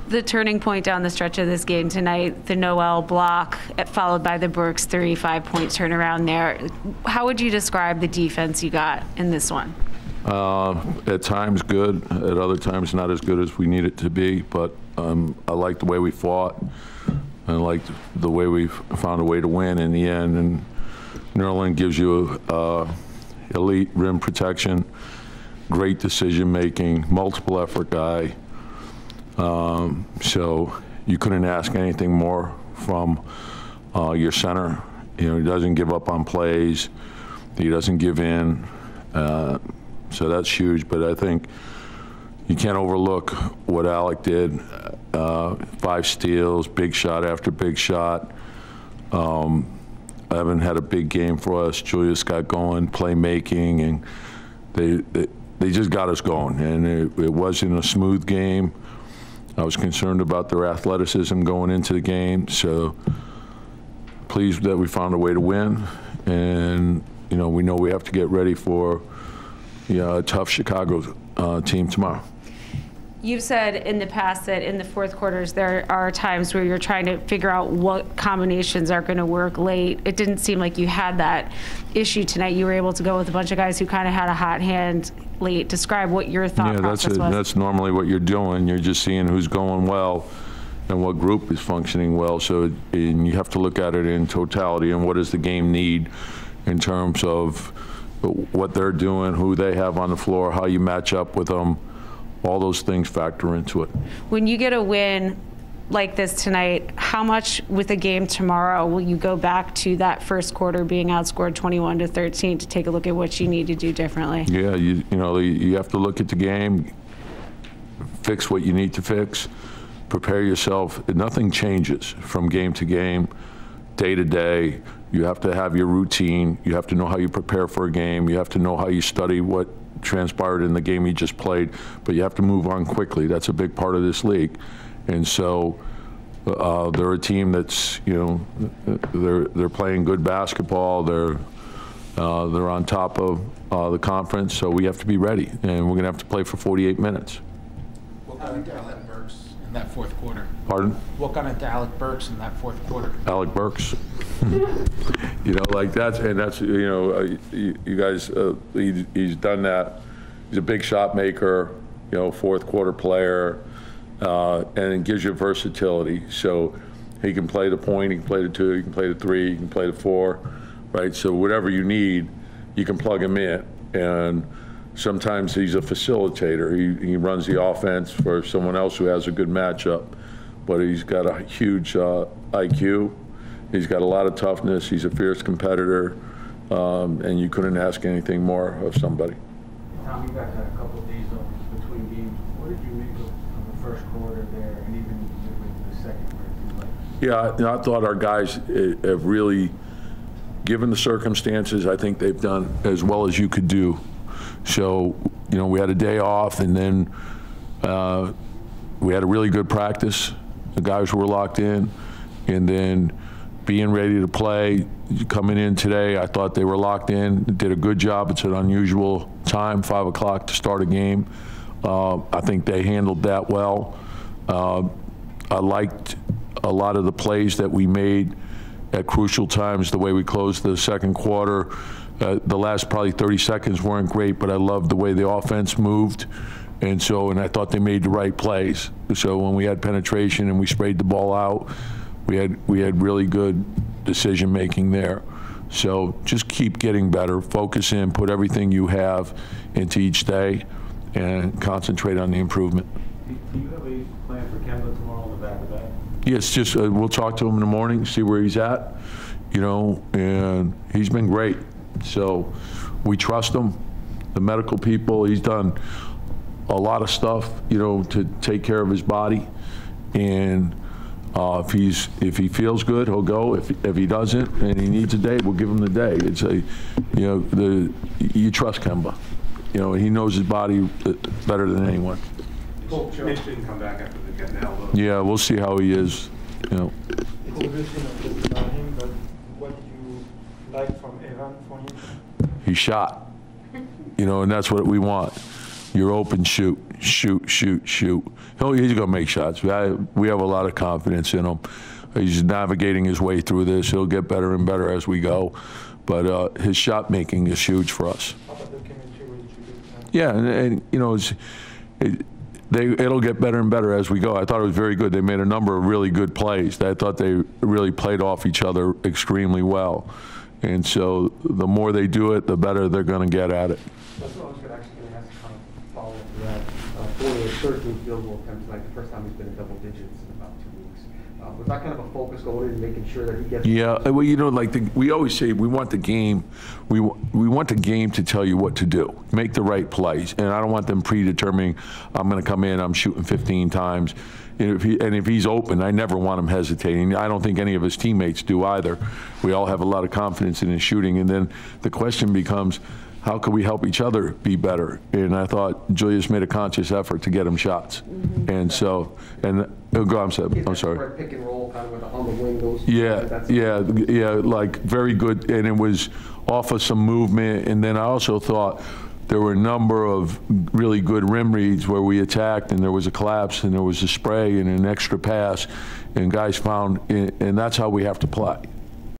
The turning point down the stretch of this game tonight, the Noel block, followed by the Burks 35-point turnaround there. How would you describe the defense you got in this one? At times good, at other times not as good as we need it to be, but I like the way we fought. I like the way we found a way to win in the end. And Nerlens gives you elite rim protection, great decision making, multiple effort guy. So you couldn't ask anything more from your center. You know, he doesn't give up on plays. He doesn't give in. So that's huge. But I think you can't overlook what Alec did. 5 steals, big shot after big shot. Evan had a big game for us. Julius got going, playmaking, and they just got us going. And it wasn't a smooth game. I was concerned about their athleticism going into the game. So pleased that we found a way to win. And, you know we have to get ready for a tough Chicago team tomorrow. You've said in the past that in the fourth quarters there are times where you're trying to figure out what combinations are going to work late. It didn't seem like you had that issue tonight. You were able to go with a bunch of guys who kind of had a hot hand late. Describe what your thought process was. That's normally what you're doing. You're just seeing who's going well and what group is functioning well. So and you have to look at it in totality and what does the game need in terms of what they're doing, who they have on the floor, how you match up with them. All those things factor into it. When you get a win like this tonight, how much with the game tomorrow will you go back to that first quarter being outscored 21-13 to take a look at what you need to do differently? Yeah, you have to look at the game, fix what you need to fix, prepare yourself. Nothing changes from game to game, day to day. You have to have your routine. You have to know how you prepare for a game. You have to know how you study what transpired in the game you just played, but you have to move on quickly. That's a big part of this league. And so they're a team that's, they're playing good basketball. They're on top of the conference, so we have to be ready, and we're going to have to play for 48 minutes. What got into Alec Burks in that fourth quarter? Pardon? What got into Alec Burks in that fourth quarter? Alec Burks. You guys, he's done that. He's a big shot maker, fourth quarter player, and it gives you versatility. So he can play the point, he can play the 2, he can play the 3, he can play the 4, right? So whatever you need, you can plug him in. And sometimes he's a facilitator. He runs the offense for someone else who has a good matchup, but he's got a huge IQ. He's got a lot of toughness. He's a fierce competitor, and you couldn't ask anything more of somebody. Tom, you guys had a couple of days off between games. What did you make of the first quarter there, and even the second quarter? Yeah, I thought our guys have really, given the circumstances, I think they've done as well as you could do. So, we had a day off, and then we had a really good practice. The guys were locked in, and then being ready to play, coming in today, I thought they were locked in, did a good job. It's an unusual time, 5 o'clock to start a game. I think they handled that well. I liked a lot of the plays that we made at crucial times, the way we closed the second quarter. The last probably 30 seconds weren't great, but I loved the way the offense moved. And I thought they made the right plays. So when we had penetration and we sprayed the ball out, we had really good decision making there. So just keep getting better, focus in, put everything you have into each day, and concentrate on the improvement. Do you have a plan for Kemba tomorrow on the back-to-back? Yeah, it's just we'll talk to him in the morning, see where he's at, and he's been great. So we trust him, the medical people. He's done a lot of stuff, to take care of his body, and if he feels good, he'll go. If he doesn't and he needs a day, we'll give him the day. It's you trust Kemba, he knows his body better than anyone. Mitch didn't come back after the get now. Yeah, we'll see how he is. It's obviously not good about him, but what do you like from Evan for him? He shot, and that's what we want. Your open shoot. shoot. He's going to make shots. We have a lot of confidence in him. He's navigating his way through this. He'll get better and better as we go. But his shot making is huge for us. Yeah, and you know, it'll get better and better as we go. I thought it was very good. They made a number of really good plays. I thought they really played off each other extremely well. And so the more they do it, the better they're going to get at it. That's what I was actually going to ask a kind of follow-up to that. 13 field goal attempts, like the first time he's been in double digits in about 2 weeks. Was that kind of a focus going in, making sure that he gets? Yeah, well, you know, like we always say, we want the game. We want the game to tell you what to do, make the right plays, and I don't want them predetermining. I'm going to come in, I'm shooting 15 times, and if he's open, I never want him hesitating. I don't think any of his teammates do either. We all have a lot of confidence in his shooting, and then the question becomes, how can we help each other be better? And I thought Julius made a conscious effort to get him shots. And so, I'm sorry. Pick and roll kind of on the wing, those. Yeah, like very good. And it was off of some movement. And then I also thought there were a number of really good rim reads where we attacked and there was a collapse and there was a spray and an extra pass and guys found, and that's how we have to play.